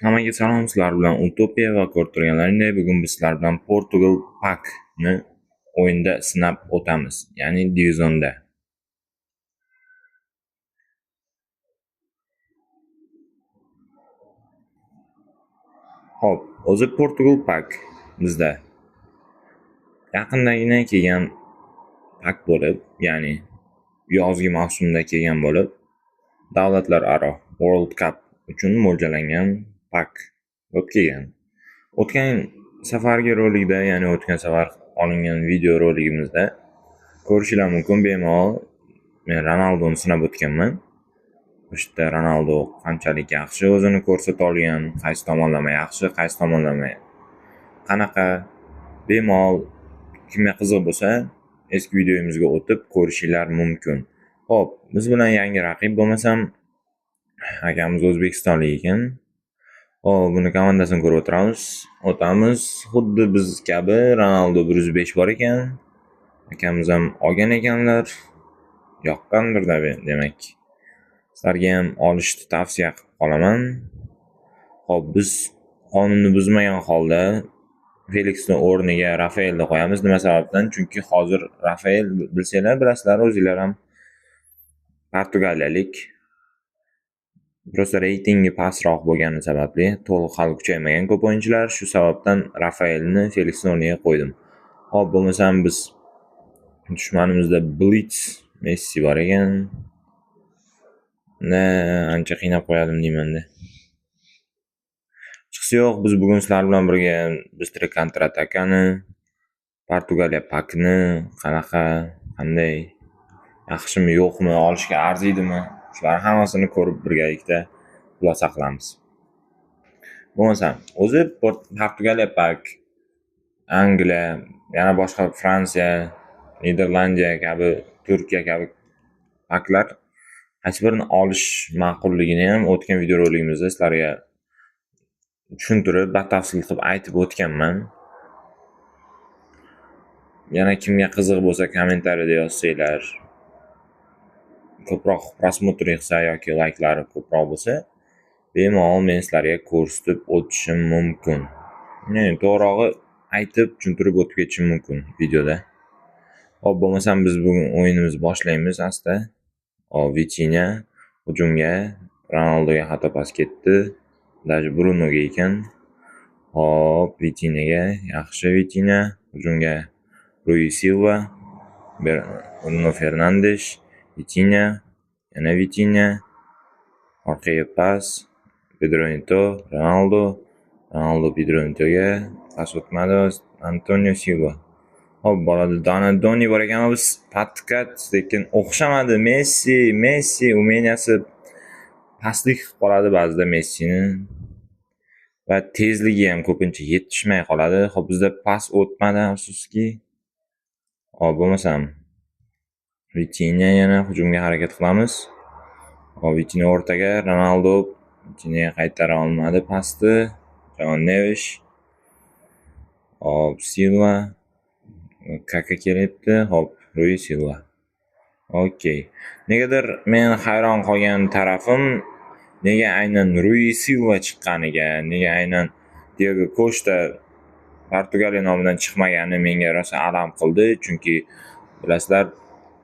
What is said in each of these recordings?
Hammaga salom, sizlar bilan Utopiya va ko'rtirganlaringdek bugun biz sizlar bilan Portugal Pack'ni o'yinda sinab o'tamiz, ya'ni Divizionda. Hop, o'zi Portugal Pack bizda yaqindagina kelgan pack bo'lib, ya'ni yozgi mavsumda kelgan bo'lib, davlatlararo World Cup uchun mo'ljallangan pack bo'lib kelgan. O'tgan safargi rolikda, ya'ni o'tgan safar olingan video roligimizda ko'rishinglar mumkin, bemalol men Ronaldoni sinab o'tganman. O'shda Ronaldo qanchalik yaxshi o'zini ko'rsata olgan, qaysi tomonlama yaxshi, qaysi tomonlama qanaqa, bemalol kimga qiziq bo'lsa, eski videomizga o'tib ko'rishinglar mumkin. Xo'p, biz bilan yangi raqib bo'lmasam, akamiz o'zbekistonlik ekan. Hop, buni komandasini ko'rib o'tamiz. Xuddi biz kabi Ronaldo 105 bor ekan. Akamiz ham olgan ekanlar. Yoqqandir demak. Sizlarga ham olishni tavsiya qilib qolaman. Hop, biz qonunni buzmagan holda Felixni o'rniga Rafaelni qo'yamiz. Nima sababdan? Chunki hozir Rafael, bilsanglar, bilasizlar, o'zinglar ham portugaliyalik. Prosta reytingi pastroq bo'lgani sababli to'liq hali kuchaymagan ko'p o'yinchilar, shu sababdan Rafaelni Felixni o'rniga qo'ydim. Hop, bo'lmasam biz dushmanimizda Blitz Messi bor ekan. Ancha qiynab qo'yadim deyman-da. Chiqsa yo'q, biz bugun sizlar bilan birga Bistri kontratakani, Portugaliya pakni qanaqa, qanday, yaxshimi yo'qmi, olishga arziydimi, shular hammasini ko'rib birgalikda xulosa qilamiz. Bo'lmasam, o'zi Portugaliya pak, Angliya, yana boshqa Fransiya, Niderlandiya kabi, Turkiya kabi paklar qaysi birini olish ma'qulligini ham o'tgan videoroligimizda sizlarga tushuntirib, batafsil qilib aytib o'tganman. Yana kimga qiziq bo'lsa kommentariyada yozsanglar, ko'proq prosmotr qilsa yoki layklari ko'proq bo'lsa, bemalol men sizlarga ko'rsatib o'tishim mumkin. Ya'ni to'g'rog'i aytib, tushuntirib o'tib ketishim mumkin videoda. Hop, bo'lmasam biz bugun o'yinimizni boshlaymiz asta. Vitinha hujumga, Ronaldoga xato pas ketdi. Даже Brunoga ekan. Hop, Vitinhaga, yaxshi Vitinha, hujumga Rui Silva, Bruno Fernandes, Vitinha, yana Vitinha, orqaga pas, Pedro Neto, Ronaldo Pedro Netoga pas o'tmadi, Antonio Silva. Hop, bolada Donadoni bor ekan, biz patkat, lekin o'xshamadi. Messi umeniyasi pastlik qilib qoladi ba'zida Messini. Va tezligi ham ko'pincha yetishmay qoladi. Hop, bizda pas o'tmadi afsuski. Hop, bo'lmasam Vitinha yana hujumga harakat qilamiz. Hop, Vitinha o'rtaga, Ronaldo Vitinhaga qaytara olmadi pasni. João Neves. Hop, Silva, Kaka kelyapti. Hop, Rui Silva. Okey. Negadir men hayron qolgan tarafim, nega aynan Rui Silva chiqqaniga, nega aynan Diego Costa Portugaliya nomidan chiqmagani menga rosa alam qildi. Chunki bilasizlar,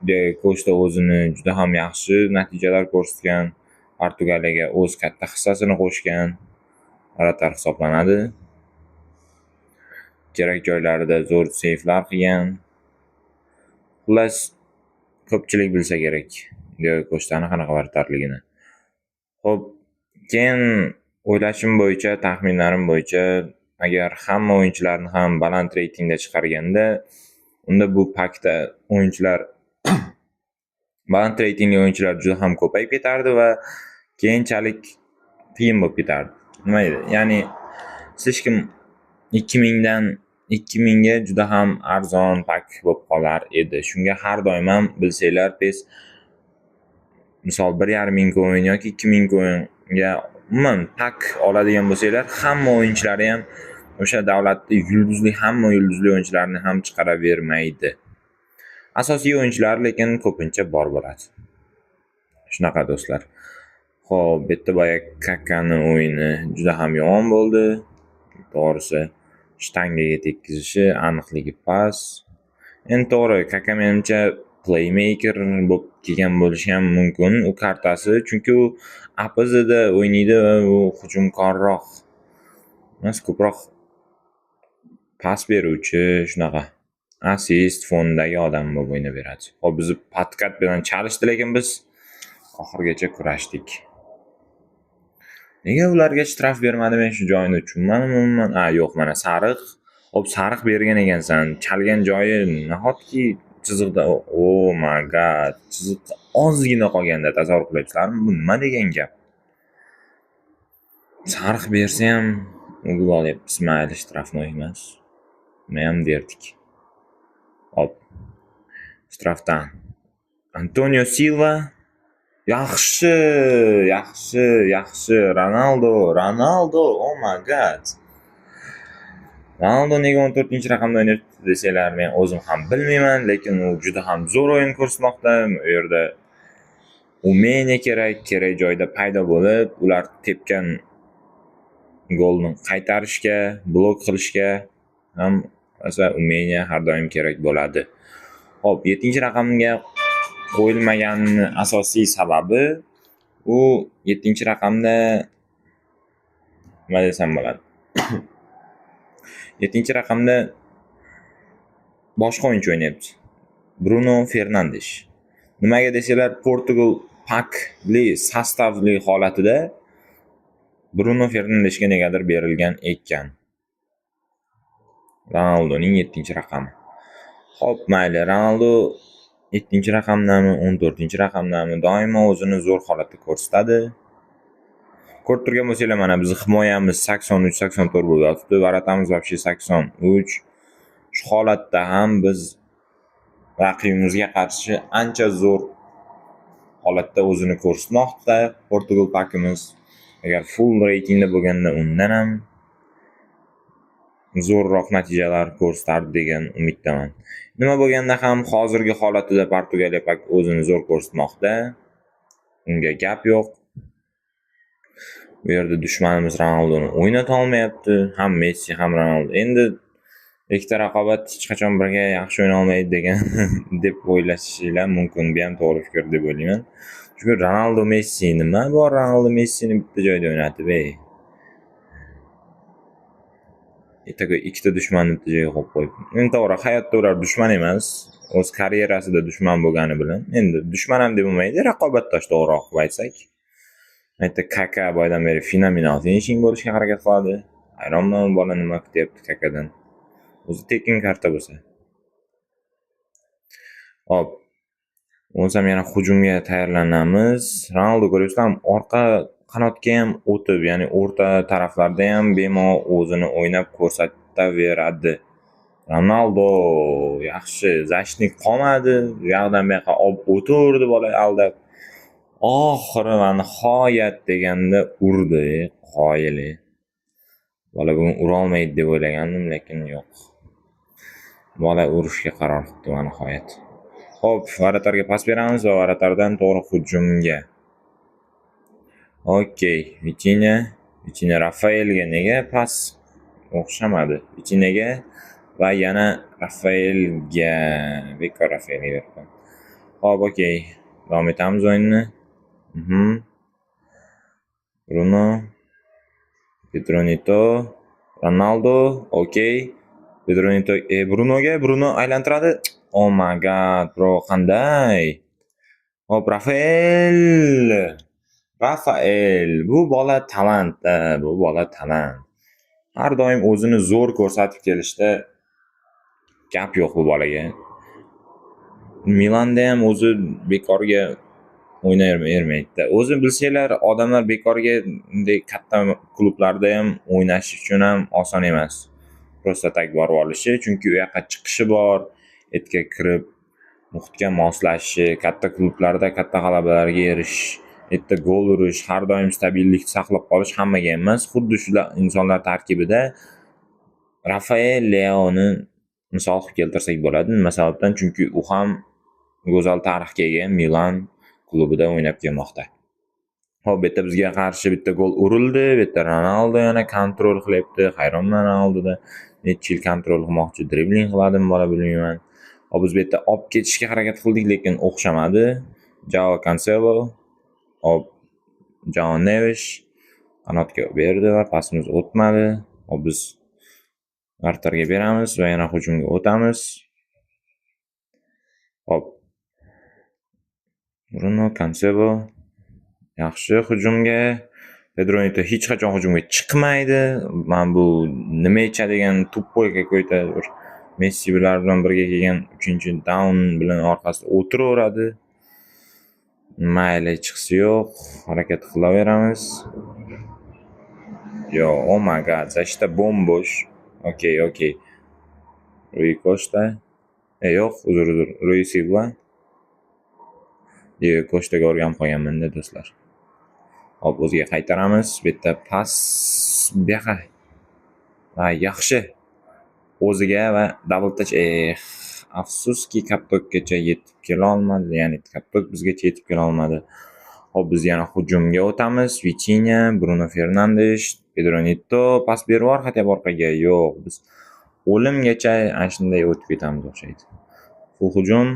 Diego Costa o'zini juda ham yaxshi natijalar ko'rsatgan, Portugaliyaga o'z katta hissasini qo'shgan g'alatilar hisoblanadi. Kerak joylarida zo'r seyflar qilgan. Xullas, ko'pchilik bilsa kerak Diego Costani qanaqa vartarligini. Xo'p, keyin o'ylashim bo'yicha, taxminlarim bo'yicha, agar hamma o'yinchilarni ham baland reytingda chiqarganda, unda bu pakda o'yinchilar baland reytingli o'yinchilar juda ham ko'payib ketardi va keyinchalik qiyin bo'lib ketardi. Nima edi? Ya'ni hech kim 2000 ga juda ham arzon pak bo'lib qolar edi. Shunga har doim ham bilsanglar, PES misol 1,5 ming o'yin yoki 2000 o'yinga umuman pak oladigan bo'lsanglar, hamma o'yinchilari ham o'sha davlatda hamma yulduzli o'yinchilarni ham chiqaravermaydi. Asosiy o'yinchilar lekin ko'pincha bor bo'ladi. Shunaqa do'stlar. Xo'p, bu yerda boya Kakani o'yini juda ham yomon bo'ldi. To'g'risi, shtangaga tekkizishi aniqligi past. Endi to'g'ri, Kaka menimcha playmaker bo'lib kelgan bo'lishi ham mumkin u kartasi, chunki u APZda o'ynaydi va u hujumkorroq emas, ko'proq pas beruvchi, shunaqa assist fondagi odam bo'lib o'ynaveradi. Hop, bizni podkat bilan chalishdi, lekin biz oxirigacha kurashdik. Nega ularga shtraf bermadi, men shu joyini tushunmadim umuman. Yo'q, mana sariq. Hop, sariq bergan ekansan. Chalgan joyi nahotki chiziqda. Oh my god. Chiziqda ozgina qolganda tasavvur qilyapsizlarmi? Bu nima degan gap? Sariq bersa ham gol olyapmiz, mayli, shtrafnoy emas. Nima ham derdik. Hop. Shtrafdan Antonio Silva. Yaxshi. Ronaldo. Oh my god. Ronaldo nega 14-raqamda o'ynayapti desanglar, men o'zim ham bilmayman, lekin u juda ham zo'r o'yin ko'rsatmoqda. U yerda Umeniya kerak joyda paydo bo'lib, ular tepgan golni qaytarishga, blok qilishga ham Umeniya har doim kerak bo'ladi. Hop, 7-raqamga qo'yilmaganini asosiy sababi u 7-raqamda nima desam bo'ladi? 7-raqamda boshqa o'yinchi o'ynayapti. Bruno Fernandes. Nimaga desanglar, Portugal pakli sastavli holatida Bruno Fernandesga negadir berilgan ekan. Ronaldoning 7-raqami. Hop, mayli, Ronaldo 7-raqamdami, 14-raqamdami doimo o'zini zo'r holatda ko'rsatadi. Ko'rib turgan bo'lsanglar, mana biz himoyamiz 83-84 bo'lib yotibdi, varatamiz вообще 83. Shu holatda ham biz raqibimizga qarshi ancha zo'r holatda o'zini ko'rsatmoqda. Portugal pakimiz agar full reytingda bo'lganda undan ham zo'rroq natijalar ko'rsatardi degan umiddaman. Nima bo'lganda ham hozirgi holatida Portugaliya pak o'zini zo'r ko'rsatmoqda. Unga gap yo'q. Bu yerda dushmanimiz Ronaldoni o'ynata olmayapti. Ham Messi, ham Ronaldo. Endi ikkita raqobat hech qachon birga yaxshi o'ynay olmaydi degan deb o'ylashinglar mumkin. Bu ham to'g'ri fikr deb o'ylayman. Chunki Ronaldo Messi nima bor? Ronaldo Messini bitta joyda o'ynatib, ikkita dushmanni bitta joyga qo'yib qo'yib. Endi to'g'ri, hayotda ular dushman emas. O'z karyerasida dushman bo'lgani bilan. Endi dushman ham deb bo'lmaydi, raqobatdosh to'g'riroq qilib aytsak. Aytda Kaka boydan beri fenomenal finishing bo'lishga harakat qiladi. Hayronman, bola nima kutyapti Kakadan. O'zi tekin karta bo'lsa. Hop. O'zim yana hujumga tayyorlanamiz. Ronaldo ko'ryapsizlarmi, orqa qanotga ham o'tib, ya'ni o'rta taraflarda ham bemalol o'zini o'ynab ko'rsataveradi. Ronaldo yaxshi, zashnik qolmadi, u yoqdan bu yoqqa olib o'tirdi bola aldab. Oxiri va nihoyat deganda urdi, qoyil. Bola bugun ura olmaydi deb o'ylagandim, lekin yo'q. Bola urishga qaror qildi va nihoyat. Hop, Varatarga pas beramiz va Varatardan to'g'ri hujumga. Okey, Vitinha Rafaelga nega pas o'xshamadi? Vitinhaga va yana Rafaelga, bekor Rafaelga berdim. Hop, okey. Davom etamiz o'yinni. Bruno, Pedronito, Ronaldo, okey. Pedronito, Bruno aylantiradi. Oh my god, bro, qanday? Hop, Rafael, bu bola talant. Har doim o'zini zo'r ko'rsatib kelishda gap yo'q bu bolaga. Milanda ham o'zi bekorga o'ynayvermaydi. O'zi bilsanglar, odamlar bekorga bunday katta klublarda ham o'ynash uchun ham oson emas. Prosta tag borib olishi, chunki u yoqqa chiqishi bor, etga kirib, muhitga moslashishi, katta klublarda katta g'alabalarga erishish, etda gol urish, har doim stabillikni saqlab qolish hammaga emas. Xuddi shu insonlar tarkibida Rafael Leoni misol qilib keltirsak bo'ladi. Nima sababdan? Chunki u ham go'zal tarixga ega Milan klubida o'ynab kelmoqda. Hop, bu yerda bizga qarshi bitta gol urildi. Bu yerda Ronaldo yana kontrol qilyapti. Hayronman Ronaldoda. Necha yil kontrol qilmoqchi, dribling qiladimi bola bilmayman. Hop, biz bu yerda olib ketishga harakat qildik, lekin o'xshamadi. Joao Cancelo, hop, Joao Neves qanotga berdi va pasimiz o'tmadi. Hop, biz Artarga beramiz va yana hujumga o'tamiz. Hop, Bruno Cancelo yaxshi hujumga. Pedro Neto hech qachon hujumga chiqmaydi. Men bu nima ichadigan tuppoy какой-то Messi bilan birga kelgan 3-down bilan orqasida o'tiraveradi. Mayli, chiqsa yo'q, harakat qilaveramiz. Yo, oh my god, zashta bombosh. Okey. Rui Costa. Yo'q, uzr. Rui Silva. Costaga o'rganib qolganman-da do'stlar. Hop, o'ziga qaytaramiz. Bu yerda pas bu yoqqa. Va yaxshi. O'ziga va double touch. Afsuski Kaptokgacha yetib kela olmadi. Ya'ni Kaptok bizgacha yetib kela olmadi. Hop, biz yana hujumga o'tamiz. Vitinha, Bruno Fernandes, Pedro Neto pas berib yuboradi orqaga. Yo'q, biz o'limgacha ana shunday o'tib ketamiz o'xshaydi. Bu hujum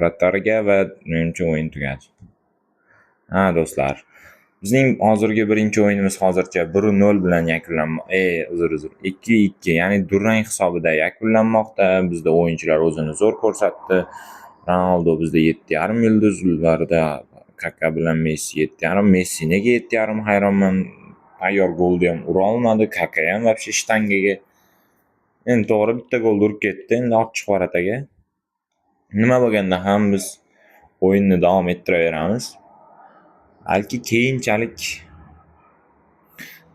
Ratarga va menimcha o'yin tugadi. Do'stlar. Bizning hozirgi birinchi o'yinimiz hozircha 1-0 bilan yakunlanmoqda. 2-2, ya'ni durang hisobida yakunlanmoqda. Bizda o'yinchilar o'zini zo'r ko'rsatdi. Ronaldo bizda 7,5 yulduzlarda, Kaka bilan Messi 7,5. Messi nega 7,5 hayronman. Tayyor golni ham ura olmadi. Kaka ham вообще shtangaga. Endi to'g'ri bitta gol urib ketdi. Endi ochiq varataga. Nima bo'lganda ham biz o'yinni davom ettiraveramiz. Balki keyinchalik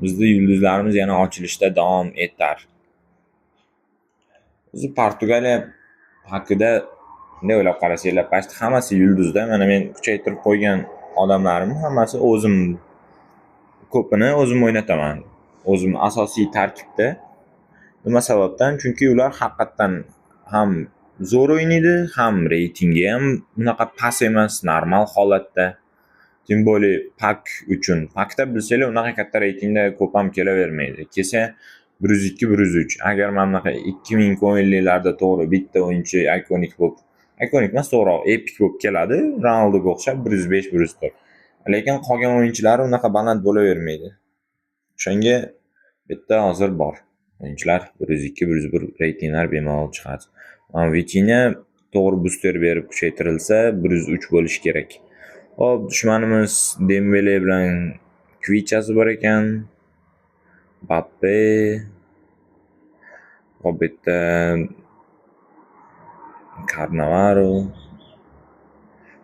bizda yulduzlarimiz yana ochilishda davom etar. O'zi Portugaliya haqida ne o'ylab qarasanglar, pasti hammasi yulduzda. Mana men kuchaytirib qo'ygan odamlarim hammasi o'zim, ko'pini o'zim o'ynataman. O'zim asosiy tarkibda. Nima sababdan? Chunki ular haqiqatan ham zo'r o'ynaydi, ham reytingi ham bunaqa past emas, normal holatda. Tim bo'li Pak uchun. Pakda bilsanglar unaqa katta reytingda ko'p ham kelavermaydi. Kelsa 102, 103. Agar mana bunaqa 2010-yillarda to'g'ri bitta o'yinchi ikonik emas, to'g'ri, epik bo'lib keladi. Ronaldoga o'xshab 105, 104. Lekin qolgan o'yinchilar unaqa baland bo'lavermaydi. O'shanga bitta hozir bor. O'yinchilar 102, 101 reytinglar bemalol chiqadi. Vitinha to'g'ri booster berib kuchaytirilsa 103 bo'lish kerak. Hop, dushmanimiz Dembele bilan Kvichasi bor ekan. Mbappe. Hop, bitta Cannavaro.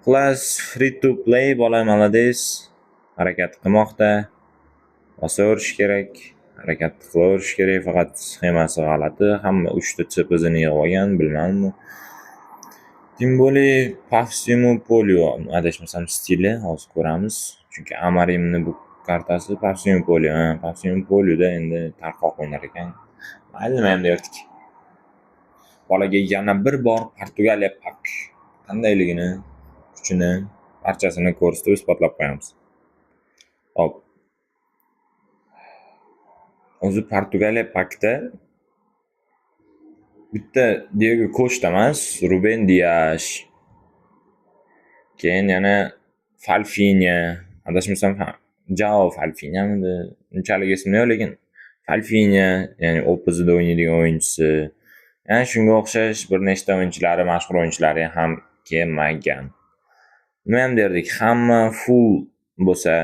Plus free to play bola malades. Harakat qilmoqda. Bosaverish kerak. Harakat qilaverish kerak, faqat sxemasi g'alati. Hamma 3 ta chipizini yig'ib olgan, bilmadim. Timboli Pavsimopolio, adashmasam stili, hozir ko'ramiz. Chunki Amarimni bu kartasi Pavsimopolioda endi tarqoq o'ynar ekan. Mayli, nima ham derdik. Bolaga yana bir bor Portugaliya pak qandayligini, kuchini, barchasini ko'rsatib isbotlab qo'yamiz. Hop. O'zi Portugaliya pakda bitta Diego Costa emas, Ruben Dias. Keyin yana Falfinha, adashmasam Joao Falfinhamidi, unchalik ismi yo'q, lekin Falfinha, ya'ni opposida o'ynaydigan o'yinchisi. Yana shunga o'xshash bir nechta o'yinchilari, mashhur o'yinchilari ham kelmagan. Nima ham derdik, hamma full bo'lsa,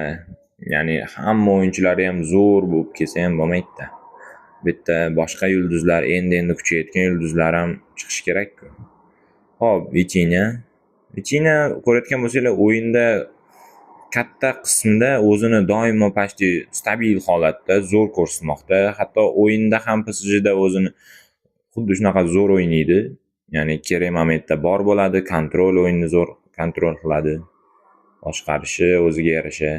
ya'ni hamma o'yinchilari ham zo'r bo'lib kelsa ham bo'lmaydi-da. Bitta boshqa yulduzlar, endi kuchayotgan yulduzlar ham chiqish kerak-ku. Hop, Vitinha ko'rayotgan bo'lsanglar, o'yinda katta qismda o'zini doimo pasti stabil holatda zo'r ko'rsatmoqda. Hatto o'yinda ham PSJda o'zini xuddi shunaqa zo'r o'ynaydi. Ya'ni kerak momentda bor bo'ladi, kontrol o'yinni zo'r kontrol qiladi. Boshqarishi o'ziga yarasha.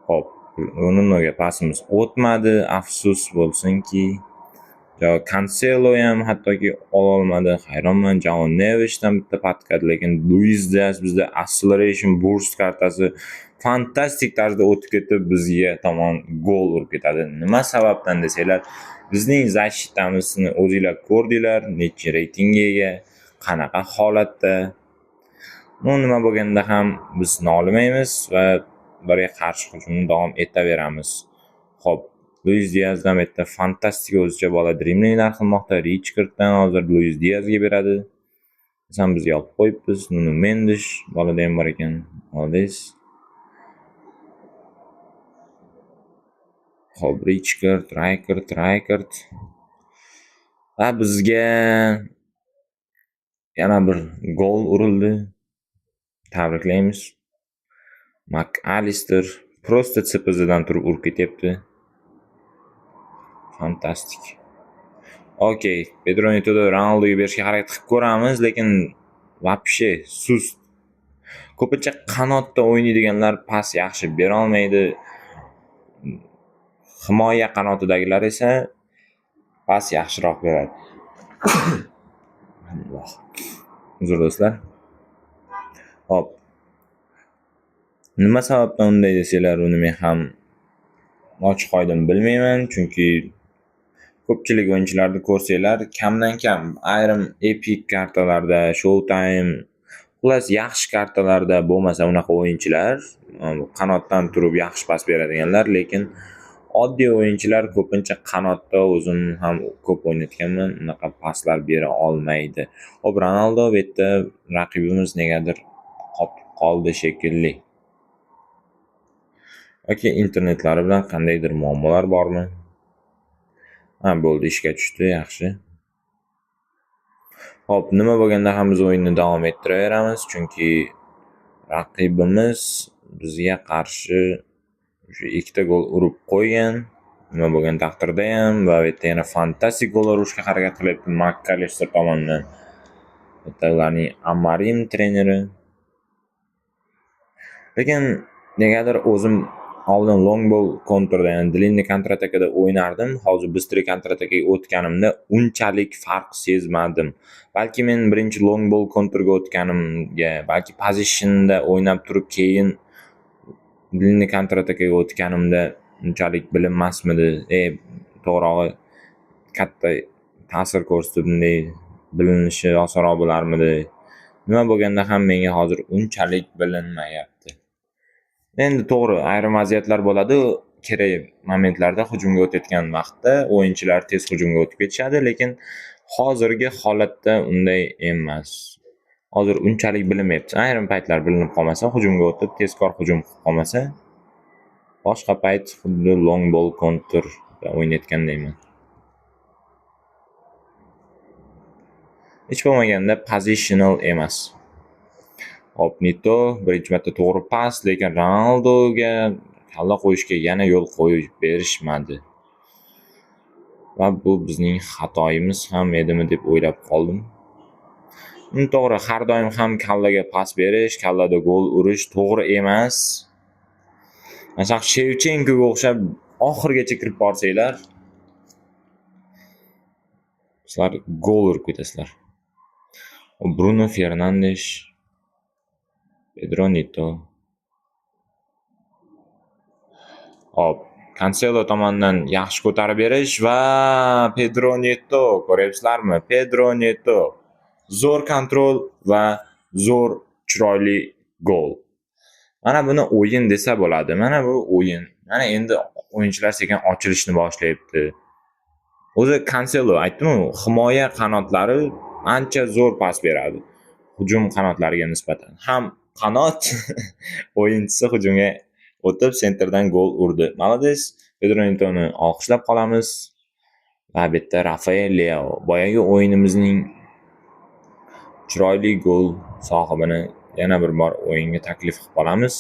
Hop, Brunoga pasimiz o'tmadi, afsus bo'lsinki. yo Cancelo ham hattoki ololmadi. Hayronman. João Nevesdan bitta patkadi, lekin Luis Diaz bizda acceleration burst kartasi fantastik tarzda o'tib ketib bizga tomon gol urib ketadi. Nima sababdan desanglar, bizning защитamizni o'zinglar ko'rdinglar, necha reytingga ega, qanaqa holatda. Nima bo'lganda ham biz nolimaymiz va ularga qarshi hujumni davom etaveramiz. Xo'p, Luis Diazdan bitta fantastik o'zicha bola dribblinglar qilmoqda. Richkarddan hozir Luis Diazga beradi. Biz ham bizga olib qo'yibmiz. Nuno Mendes bolada ham bor ekan. Moldes. Xo'p, Rijkaard. Va bizga yana bir gol urildi. Tabriklaymiz. McAllister prosta CPZdan turib urib ketyapti. Fantastik. Okey, Pedro Neto'da Ronaldoga berishga harakat qilib ko'ramiz, lekin вообще sust. Ko'pincha qanotda o'ynaydiganlar pas yaxshi bera olmaydi. Himoya qanotidagilar esa pas yaxshiroq beradi. Uzr do'stlar. Hop. Nima sababdan unday desanglar, uni men ham ochiq oydin bilmayman, chunki ko'pchilik o'yinchilarni ko'rsanglar, kamdan kam ayrim epic kartalarda, Showtime, xullas yaxshi kartalarda bo'lmasa unaqa o'yinchilar, qanotdan turib yaxshi pas beradiganlar, lekin oddiy o'yinchilar ko'pincha qanotda o'zim ham ko'p o'ynatganman, unaqa paslar bera olmaydi. Hop, Ronaldo bu yerda raqibimiz negadir qotib qoldi shekilli. Yoki internetlari bilan qandaydir muammolar bormi? Ha, bo'ldi, ishga tushdi, yaxshi. Hop, nima bo'lganda ham biz o'yinni davom ettiraveramiz, chunki raqibimiz bizga qarshi shu ikkita gol urib qo'ygan. Nima bo'lgan taqdirda ham va bu yerda yana fantastik gollar urishga harakat qilyapti McAllister tomonidan. Bitta ularning Amarim treneri. Lekin negadir o'zim oldin long ball kontrda, ya'ni длинный kontratakada o'ynardim. Hozir bыстрый kontratakaga o'tganimda unchalik farq sezmadim. Balki men birinchi long ball kontrga o'tganimga, balki positionda o'ynab turib keyin длинный kontratakaga o'tganimda unchalik bilinmasmidi. To'g'rog'i katta ta'sir ko'rsatib bunday bilinishi osonroq bo'larmidi? Nima bo'lganda ham menga hozir unchalik bilinmayapti. Endi to'g'ri, ayrim vaziyatlar bo'ladi, kerak momentlarda hujumga o'tayotgan vaqtda o'yinchilar tez hujumga o'tib ketishadi, lekin hozirgi holatda unday emas. Hozir unchalik bilinmayapti. Ayrim paytlar bilinib qolmasa, hujumga o'tib tezkor hujum qilib qolmasa, boshqa payt xuddi long ball kontrda o'ynayotgandayman. Hech bo'lmaganda positional emas. Hop, Neto birinchi marta to'g'ri pas, lekin Ronaldoga kalla qo'yishga yana yo'l qo'yib berishmadi. Va bu bizning xatoyimiz ham edimi deb o'ylab qoldim. To'g'ri, har doim ham kallaga pas berish, kallada gol urish to'g'ri emas. Masalan, Shevchenkoga o'xshab oxirgacha kirib borsanglar, sizlar gol urib ketasizlar. Bruno Fernandes, Pedro Neto. Hop, Cancelo tomonidan yaxshi ko'tarib berish va Pedro Neto, ko'ryapsizlarmi? Pedro Neto. Zo'r kontrol va zo'r chiroyli gol. Mana buni o'yin desa bo'ladi. Mana bu o'yin. Mana endi o'yinchilar sekin ochilishni boshlayapti. O'zi Cancelo aytdim-ku, himoya qanotlari ancha zo'r pas beradi. Hujum qanotlariga nisbatan. Ham qanot o'yinchisi hujumga o'tib sentrdan gol urdi. Молодец. Pedro Netoni olqishlab qolamiz. Va bu yerda Rafael Leao, boyagi o'yinimizning chiroyli gol sohibini yana bir bor o'yinga taklif qilib qolamiz.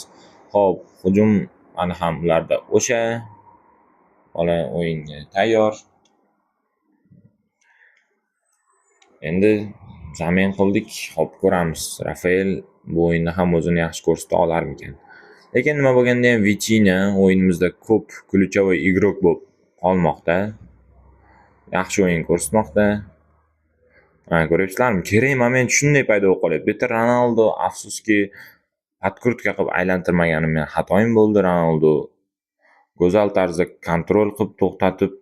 Xo'p, hujum ana ham ularda o'sha bola o'yinga tayyor. Endi zamin qildik, hop ko'ramiz. Rafael bu o'yinda ham o'zini yaxshi ko'rsata olarmikan. Lekin nima bo'lganda ham Vitina o'yinimizda ko'p ключевой игрок bo'lib qolmoqda. yaxshi o'yin ko'rsatmoqda. Ko'ryapsizlarmi? Kerak moment shunday paydo bo'lib qolyapti. Bu yerda Ronaldo afsuski podkurtka qilib aylantirmaganim meni xatoim bo'ldi. Ronaldo go'zal tarzda kontrol qilib to'xtatib,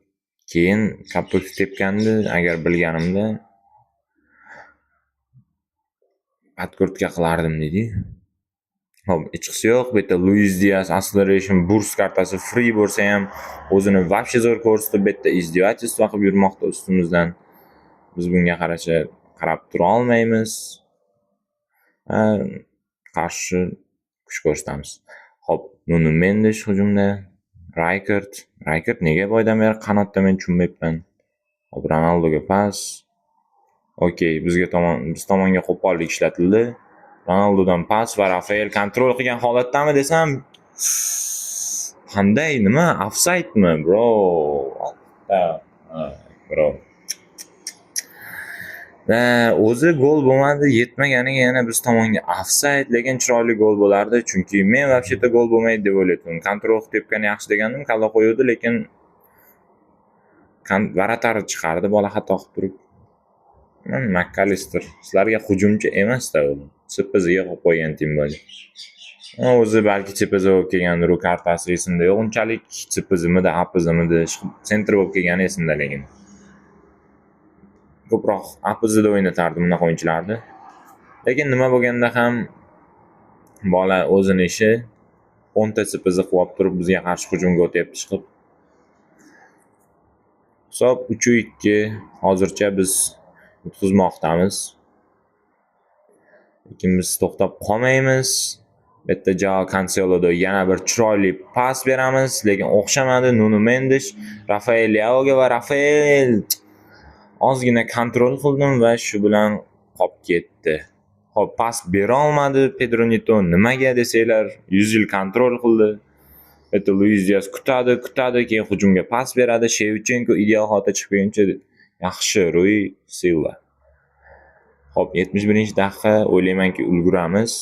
keyin kaput tepgandi. Agar bilganimda podkurtka qilardim deydi. Hop, hechqisi yo'q. Bu yerda Luis Diaz acceleration burst kartasi free bo'lsa ham o'zini вообще zo'r ko'rsatib, bu yerda izdevательство qilib yurmoqda ustimizdan. Biz bunga qarab tura olmaymiz. Qarshi kuch ko'rsatamiz. Hop, Nuno Mendes hujumda, Raykert nega boydan beri qanotda men tushunmayapman. Hop, Ronaldoga pas. Okey, biz tomonga qo'pollik ishlatildi. Ronaldodan pas va Rafael kontrol qilgan holatdami desam, qanday, nima, ofsaydmi, bro? Bro. Va o'zi gol bo'lmadi, yetmaganiga yana biz tomonga ofsayd, lekin chiroyli gol bo'lardi, chunki men вообще-то gol bo'lmaydi deb o'ylaydim. Kontrol qilib tepgani yaxshi degandim, kalla qo'ydi, lekin Varatar chiqardi bola xato qilib turib. McAllister sizlarga hujumchi emas-da, u CPZga qo'yib qo'ygan tim bo'ldi. O'zi balki CPZ bo'lib kelgandir, u kartasi esimda yo'q unchalik, CPZmidi, APZmidi, sentr bo'lib kelgani esimda, lekin ko'proq APZda o'ynatardim bunaqa o'yinchilarni. Lekin nima bo'lganda ham bola o'zini ishi 10 ta CPZ qilib turib bizga qarshi hujumga o'tyapti chiqib. Hisob 3-2. Hozircha biz yutqizmoqdamiz. Lekin biz to'xtab qolmaymiz. Bu yerda Joao Cancelo'da yana bir chiroyli pas beramiz, lekin o'xshamadi. Nuno Mendes, Rafael Leaoga va Rafael ozgina kontrol qildim va shu bilan qolib ketdi. Hop, pas bera olmadi Pedro Neto. Nimaga desanglar, 100 yil kontrol qildi. Bu yerda Luis Diaz kutadi, keyin hujumga pas beradi. Shevchenko ideal holatda chiqib yaxshi Rui Silva. Hop, 71-daqiqa, o'ylaymanki ulguramiz.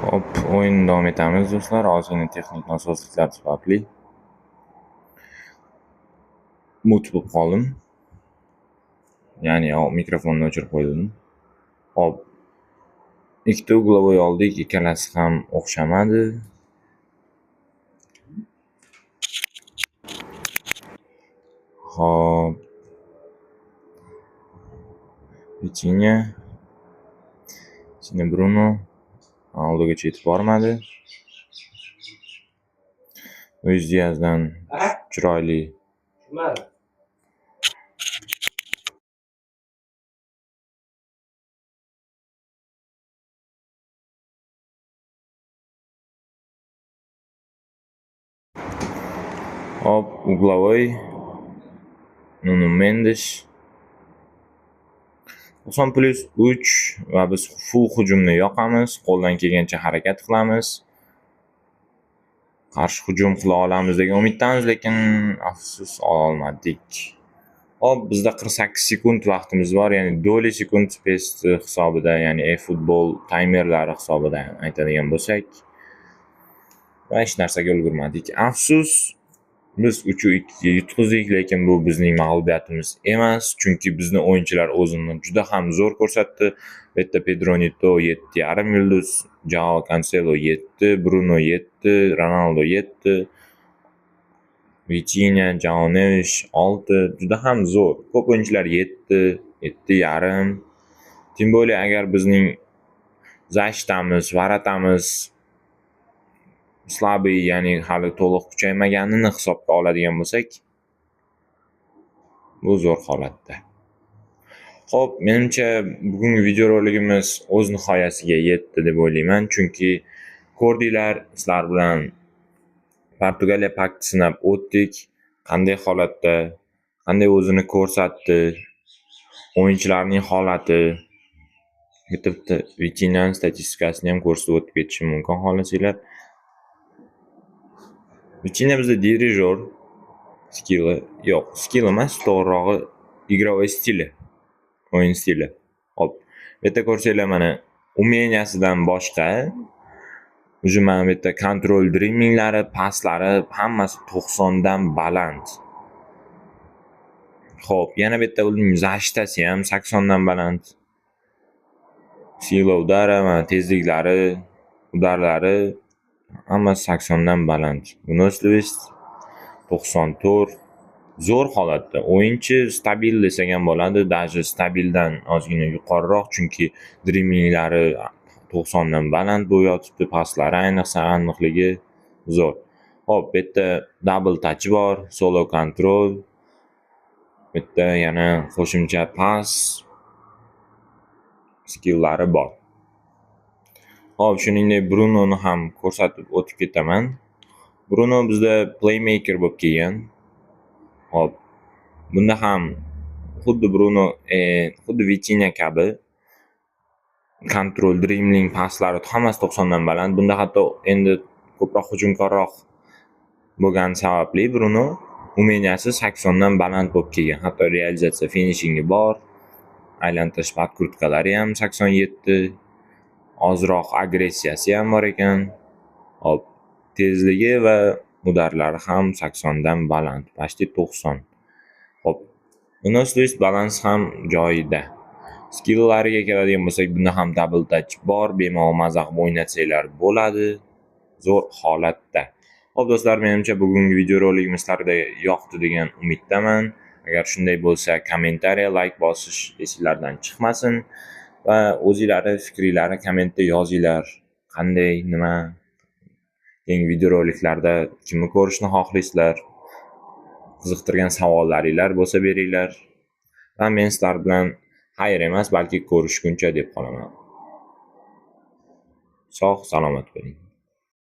Hop, o'yin davom etamiz do'stlar. Ozgina texnik nosozliklar sababli mut bo'lib qoldim. Ya'ni mikrofonni o'chirib qo'ydim. Hop, ikkita uglovoy oldik, ikkalasi ham o'xshamadi. Hop, Vitinha Bruno Ronaldogacha yetib bormadi. Luis Diazdan chiroyli hop, uglovoy Nuno Mendes 90+3 va biz full hujumni yoqamiz, qo'ldan kelgancha harakat qilamiz. Qarshi hujum qila olamiz degan umiddamiz, lekin afsus ololmadik. Hop, bizda 48 sekund vaqtimiz bor, ya'ni doli sekund best hisobida, ya'ni e-futbol taymerlari hisobida aytadigan bo'lsak. Va hech narsaga ulgurmadik. Afsus, Biz 3-2 yutqizdik, lekin bu bizning mag'lubiyatimiz emas, chunki bizni o'yinchilar o'zini juda ham zo'r ko'rsatdi. Bu yerda Pedro Neto 7,5 yulduz, Joao Cancelo 7, Bruno 7, Ronaldo 7, Vitinha, Joao Neves 6. Juda ham zo'r. Ko'p o'yinchilar 7, 7,5. Tim bolli agar bizning Zashtamiz, Varatamiz slabiy, ya'ni hali to'liq kuchaymaganini hisobga oladigan bo'lsak, bu zo'r holatda. Xo'p, menimcha bugungi videorolikimiz o'z nihoyasiga yetdi deb o'ylayman, chunki ko'rdinglar, sizlar bilan Portugaliya paktini sinab o'tdik. Qanday holatda, qanday o'zini ko'rsatdi, o'yinchilarning holati, bitta Vitinha statistikasini ham ko'rsatib o'tib ketishim mumkin xohlasanglar. Vitinha bizda dirijor skilli, yo'q, skill emas, to'g'rirog'i игровой stili, o'yin stili. Hop, bu yerda ko'rsanglar mana umeniyasidan boshqa уже mana bu yerda kontrol driblinglari, paslari hammasi 90 dan baland. Xo'p, yana bu yerda uning zashtasi ham 80 dan baland. Sila udara, mana tezliklari, udarlari hammasi 80 dan baland. Выносливость 94. Zo'r holatda. O'yinchi stabil desak ham bo'ladi, даже stabildan ozgina yuqoriroq, chunki driblinglari 90 dan baland bo'lib yotibdi, paslari ayniqsa aniqligi zo'r. Hop, bu yerda double touch bor, solo control. Bu yerda yana qo'shimcha pas skillari bor. Hop, shuningdek Brunoni ham ko'rsatib o'tib ketaman. Bruno bizda playmaker bo'lib kelgan. Hop, bunda ham xuddi Bruno, xuddi Vitinha kabi kontrol, dribling, paslari hammasi 90 dan baland. Bunda hatto endi ko'proq hujumkorroq bo'lgani sababli Bruno umeniyasi 80 dan baland bo'lib kelgan. Hatto realizatsiya, finishingi bor. Aylantirish podkurtkalari ham 87. Ozroq agressiyasi ham bor ekan. Hop, tezligi va udarlari ham 80 dan baland, почти 90. Hop, выносливость, balans ham joyida. Skilllariga keladigan bo'lsak, bunda ham double touch bor, bemalol maza qilib o'ynatsanglar bo'ladi. Zo'r holatda. Hop do'stlar, menimcha bugungi videorolikimiz sizlarga yoqdi degan umiddaman. Agar shunday bo'lsa, kommentariya, like bosish esinglardan chiqmasin va o'zingizlarni fikringizni kommentda yozinglar. Qanday, nima yangi videoroliklarda kimni ko'rishni xohlaysizlar? Qiziqtirgan savollaringiz bo'lsa beringlar. Va men sizlar bilan xayr emas, balki ko'rishguncha deb qolaman. Sog' salomat bo'ling.